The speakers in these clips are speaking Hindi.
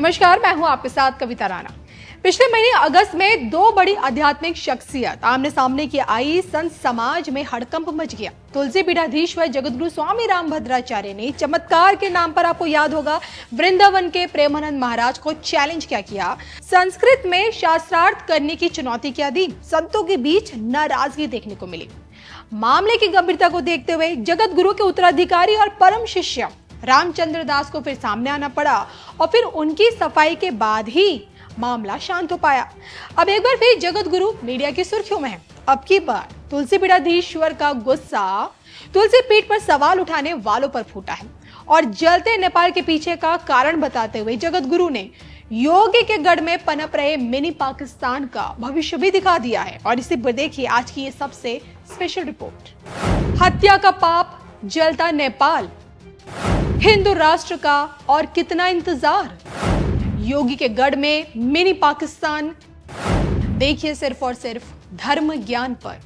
नमस्कार, मैं हूं आपके साथ कविता राणा। पिछले महीने अगस्त में दो बड़ी आध्यात्मिक शख्सियत आमने सामने की आई। संत समाज में हड़कंप मच गया। तुलसी पीठाधीश्वर जगतगुरु स्वामी रामभद्राचार्य ने चमत्कार के नाम पर, आपको याद होगा, वृंदावन के प्रेमानंद महाराज को चैलेंज क्या किया, संस्कृत में शास्त्रार्थ करने की चुनौती क्या दी। संतों के बीच नाराजगी देखने को मिली। मामले की गंभीरता को देखते हुए जगत गुरु के उत्तराधिकारी और परम शिष्य रामचंद्र दास को फिर सामने आना पड़ा और फिर उनकी सफाई के बाद ही मामला शांत हो पाया। अब एक बार फिर जगत गुरु मीडिया की सुर्खियों में है। अब की बार तुलसी पीठाधीश्वर का गुस्सा तुलसी पीठ पर सवाल उठाने वालों पर फूटा है और जलते नेपाल के पीछे का कारण बताते हुए जगत गुरु ने योगी के गढ़ में पनप रहे मिनी पाकिस्तान का भविष्य भी दिखा दिया है। और इसी पर देखिए आज की ये सबसे स्पेशल रिपोर्ट। हत्या का पाप, जलता नेपाल, हिंदू राष्ट्र का और कितना इंतजार, योगी के गढ़ में मिनी पाकिस्तान। देखिए सिर्फ और सिर्फ धर्म ज्ञान पर।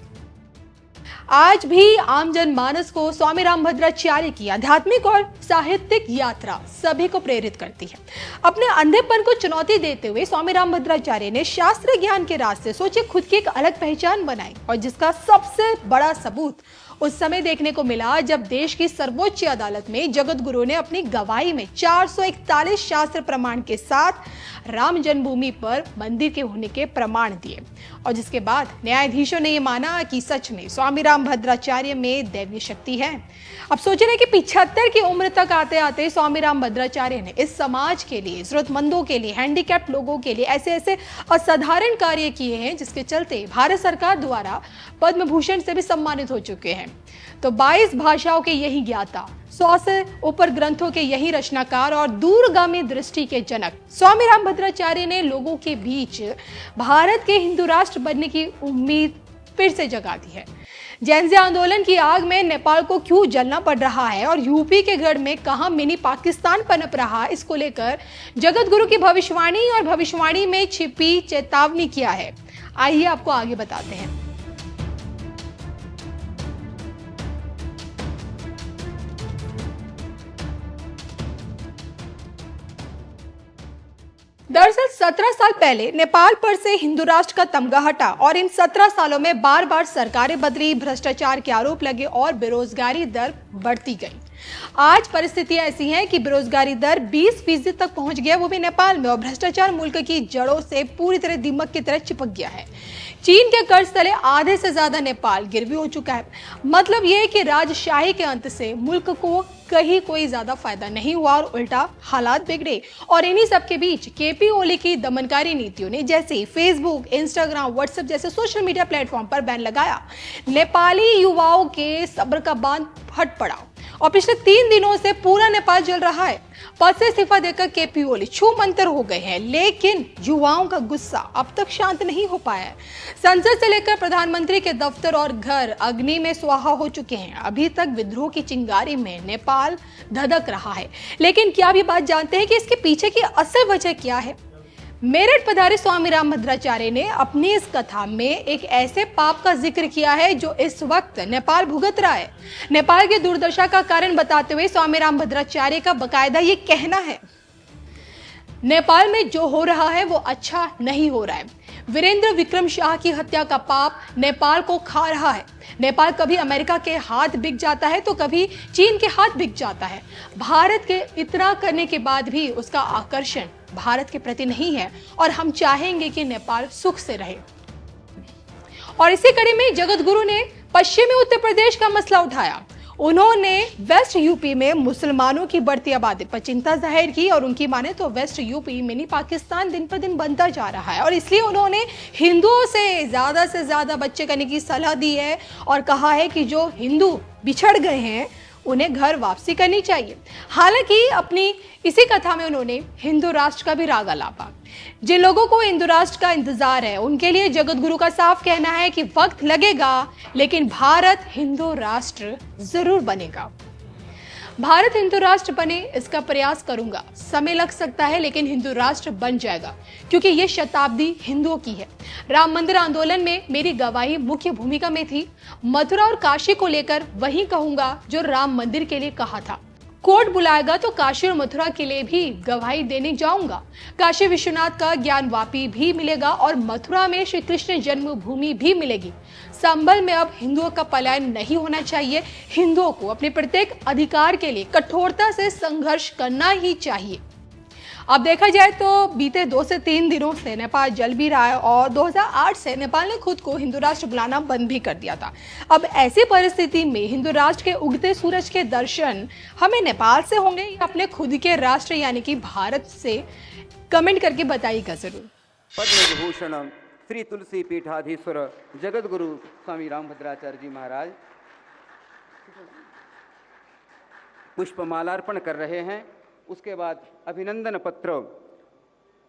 आज भी आम जनमानस को स्वामी रामभद्राचार्य की आध्यात्मिक और साहित्यिक यात्रा सभी को प्रेरित करती है। अपने अंधेपन को चुनौती देते हुए स्वामी रामभद्राचार्य ने शास्त्र ज्ञान के रास्ते सोचे खुद की एक अलग पहचान बनाई, और जिसका सबसे बड़ा सबूत उस समय देखने को मिला जब देश की सर्वोच्च अदालत में जगत गुरु ने अपनी गवाही में 441 शास्त्र प्रमाण के साथ राम जन्मभूमि पर मंदिर के होने के प्रमाण दिए, और जिसके बाद न्यायाधीशों ने यह माना कि सच में स्वामी रामभद्राचार्य में दैवीय शक्ति है। अब सोचे ना कि 75 की उम्र तक आते आते स्वामी रामभद्राचार्य ने इस समाज के लिए, जरूरतमंदों के लिए, हैंडीकैप्ड लोगों के लिए ऐसे ऐसे असाधारण कार्य किए हैं जिसके चलते भारत सरकार द्वारा पद्म भूषण से भी सम्मानित हो चुके हैं। तो 22 भाषाओं के यही ज्ञाता, 100 से ऊपर ग्रंथों के यही रचनाकार और दूरगामी दृष्टि के जनक स्वामी रामभद्राचार्य ने लोगों के बीच भारत के हिंदू राष्ट्र बनने की उम्मीद फिर से जगा दी है। जेनजी आंदोलन की आग में नेपाल को क्यों जलना पड़ रहा है और यूपी के गढ़ में कहां मिनी पाकिस्तान पनप रहा, इसको लेकर जगत गुरु की भविष्यवाणी और भविष्यवाणी में छिपी चेतावनी क्या है, आइए आपको आगे बताते हैं। दरअसल 17 साल पहले नेपाल पर से हिंदू राष्ट्र का तमगा हटा और इन 17 सालों में बार बार सरकारें बदली, भ्रष्टाचार के आरोप लगे और बेरोजगारी दर बढ़ती गई। आज परिस्थिति ऐसी है कि बेरोजगारी दर 20% तक पहुंच गया, वो भी नेपाल में, और भ्रष्टाचार मुल्क की जड़ों से पूरी तरह दीमक की तरह चिपक गया है। चीन के कर्ज तले आधे से ज्यादा नेपाल गिरवी हो चुका है। मतलब यह कि राजशाही के अंत से मुल्क को कहीं कोई ज्यादा फायदा नहीं हुआ और उल्टा हालात बिगड़े। और इन्हीं सब के बीच केपी ओली की दमनकारी नीतियों ने जैसे फेसबुक, इंस्टाग्राम, व्हाट्सएप जैसे सोशल मीडिया प्लेटफॉर्म पर बैन लगाया, नेपाली युवाओं के सब्र का बांध फट पड़ा और पिछले 3 दिनों से पूरा नेपाल जल रहा है। पद से इस्तीफा देकर केपी ओली छू मंतर हो गए हैं, लेकिन युवाओं का गुस्सा अब तक शांत नहीं हो पाया है। संसद से लेकर प्रधानमंत्री के दफ्तर और घर अग्नि में स्वाहा हो चुके हैं। अभी तक विद्रोह की चिंगारी में नेपाल धधक रहा है, लेकिन क्या आप ये बात जानते हैं कि इसके पीछे की असल वजह क्या है? मेरठ पधारे स्वामी रामभद्राचार्य ने अपनी इस कथा में एक ऐसे पाप का जिक्र किया है जो इस वक्त नेपाल भुगत रहा है। नेपाल की दुर्दशा का कारण बताते हुए स्वामी रामभद्राचार्य का बकायदा ये कहना है, नेपाल में जो हो रहा है वो अच्छा नहीं हो रहा है। वीरेंद्र विक्रम शाह की हत्या का पाप नेपाल को खा रहा है। नेपाल कभी अमेरिका के हाथ बिक जाता है तो कभी चीन के हाथ बिक जाता है। भारत के इतना करने के बाद भी उसका आकर्षण भारत के प्रति नहीं है और हम चाहेंगे कि नेपाल सुख से रहे। और इसी कड़ी में जगत गुरु ने पश्चिमी उत्तर प्रदेश का मसला उठाया। उन्होंने वेस्ट यूपी में मुसलमानों की बढ़ती आबादी पर चिंता जाहिर की और उनकी माने तो वेस्ट यूपी मिनी पाकिस्तान दिन पर दिन बनता जा रहा है और इसलिए उन्होंने हिंदुओं से ज्यादा बच्चे करने की सलाह दी है और कहा है कि जो हिंदू बिछड़ गए हैं उन्हें घर वापसी करनी चाहिए। हालांकि अपनी इसी कथा में उन्होंने हिंदू राष्ट्र का भी राग आलापा। जिन लोगों को हिंदू राष्ट्र का इंतजार है उनके लिए जगत गुरु का साफ कहना है कि वक्त लगेगा लेकिन भारत हिंदू राष्ट्र जरूर बनेगा। भारत हिंदू राष्ट्र बने इसका प्रयास करूंगा, समय लग सकता है लेकिन हिंदू राष्ट्र बन जाएगा क्योंकि ये शताब्दी हिंदुओं की है। राम मंदिर आंदोलन में मेरी गवाही मुख्य भूमिका में थी। मथुरा और काशी को लेकर वही कहूंगा जो राम मंदिर के लिए कहा था कोर्ट बुलाएगा तो काशी और मथुरा के लिए भी गवाही देने जाऊंगा। काशी विश्वनाथ का ज्ञानवापी भी मिलेगा और मथुरा में श्री कृष्ण जन्मभूमि भी मिलेगी। संभल में अब हिंदुओं का पलायन नहीं होना चाहिए। हिंदुओं को अपने प्रत्येक अधिकार के लिए कठोरता से संघर्ष करना ही चाहिए। अब देखा जाए तो बीते 2 से 3 दिनों से नेपाल जल भी रहा है और 2008 से नेपाल ने खुद को हिंदू राष्ट्र बुलाना बंद भी कर दिया था। अब ऐसी परिस्थिति में हिंदू राष्ट्र के उगते सूरज के दर्शन हमें नेपाल से होंगे या अपने खुद के राष्ट्र यानी कि भारत से? कमेंट करके बताइएगा जरूर। पद्म विभूषण श्री तुलसी पीठाधीश्वर जगत गुरु स्वामी रामभद्राचार्य जी महाराज पुष्पमालार्पण कर रहे हैं। उसके बाद अभिनंदन पत्र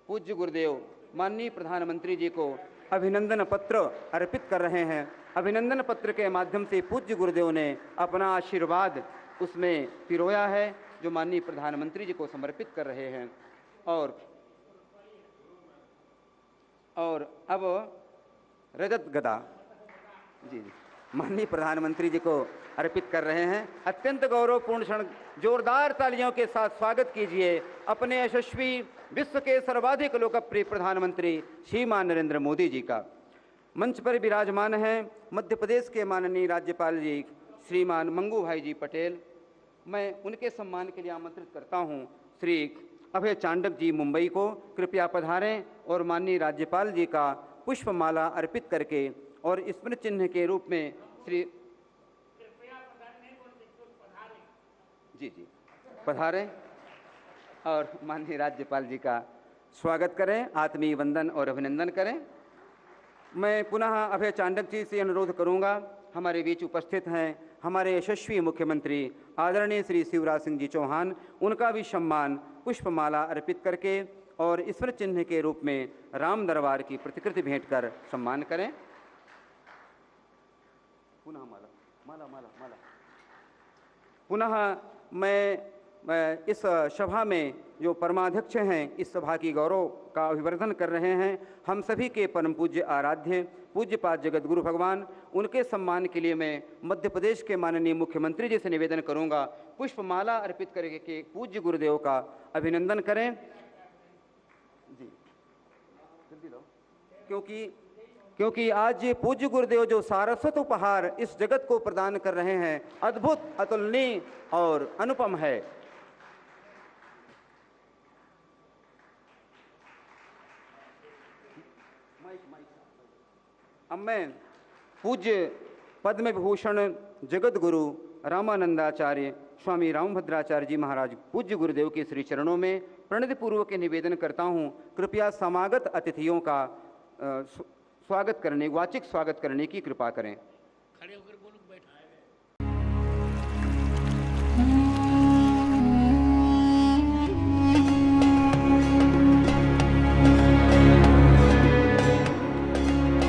पूज्य गुरुदेव माननीय प्रधानमंत्री जी को अभिनंदन पत्र अर्पित कर रहे हैं। अभिनंदन पत्र के माध्यम से पूज्य गुरुदेव ने अपना आशीर्वाद उसमें पिरोया है, जो माननीय प्रधानमंत्री जी को समर्पित कर रहे हैं। और अब रजत गदा जी माननीय प्रधानमंत्री जी को अर्पित कर रहे हैं। अत्यंत गौरवपूर्ण क्षण, जोरदार तालियों के साथ स्वागत कीजिए अपने यशस्वी विश्व के सर्वाधिक लोकप्रिय प्रधानमंत्री श्रीमान नरेंद्र मोदी जी का। मंच पर विराजमान हैं मध्य प्रदेश के माननीय राज्यपाल जी श्रीमान मंगू भाई जी पटेल। मैं उनके सम्मान के लिए आमंत्रित करता हूं श्री अभय चांडक जी मुंबई को। कृपया पधारें और माननीय राज्यपाल जी का पुष्पमाला अर्पित करके और स्मृति चिन्ह के रूप में श्री जी पधारें और माननीय राज्यपाल जी का स्वागत करें, आत्मीय वंदन और अभिनंदन करें। मैं पुनः अभय चांडक जी से अनुरोध करूंगा, हमारे बीच उपस्थित हैं हमारे यशस्वी मुख्यमंत्री आदरणीय श्री शिवराज सिंह जी चौहान, उनका भी सम्मान पुष्पमाला अर्पित करके और स्मृति चिन्ह के रूप में राम दरबार की प्रतिकृति भेंट कर सम्मान करें। पुनः माला पुनः मैं इस सभा में जो परमाध्यक्ष हैं इस सभा की गौरव का अभिवर्धन कर रहे हैं, हम सभी के परम पूज्य आराध्य पूज्यपाद जगत गुरु भगवान, उनके सम्मान के लिए मैं मध्य प्रदेश के माननीय मुख्यमंत्री जी से निवेदन करूंगा पुष्पमाला अर्पित करके के पूज्य गुरुदेव का अभिनंदन करें। जी जल्दी लो, क्योंकि आज ये पूज्य गुरुदेव जो सारस्वत उपहार इस जगत को प्रदान कर रहे हैं, अद्भुत, अतुलनीय और अनुपम है। अब मैं पूज्य पद्म विभूषण जगत गुरु रामानंदाचार्य स्वामी रामभद्राचार्य जी महाराज पूज्य गुरुदेव के श्री चरणों में प्रणति पूर्वक निवेदन करता हूँ, कृपया समागत अतिथियों का स्वागत करने, वाचिक स्वागत करने की कृपा करें।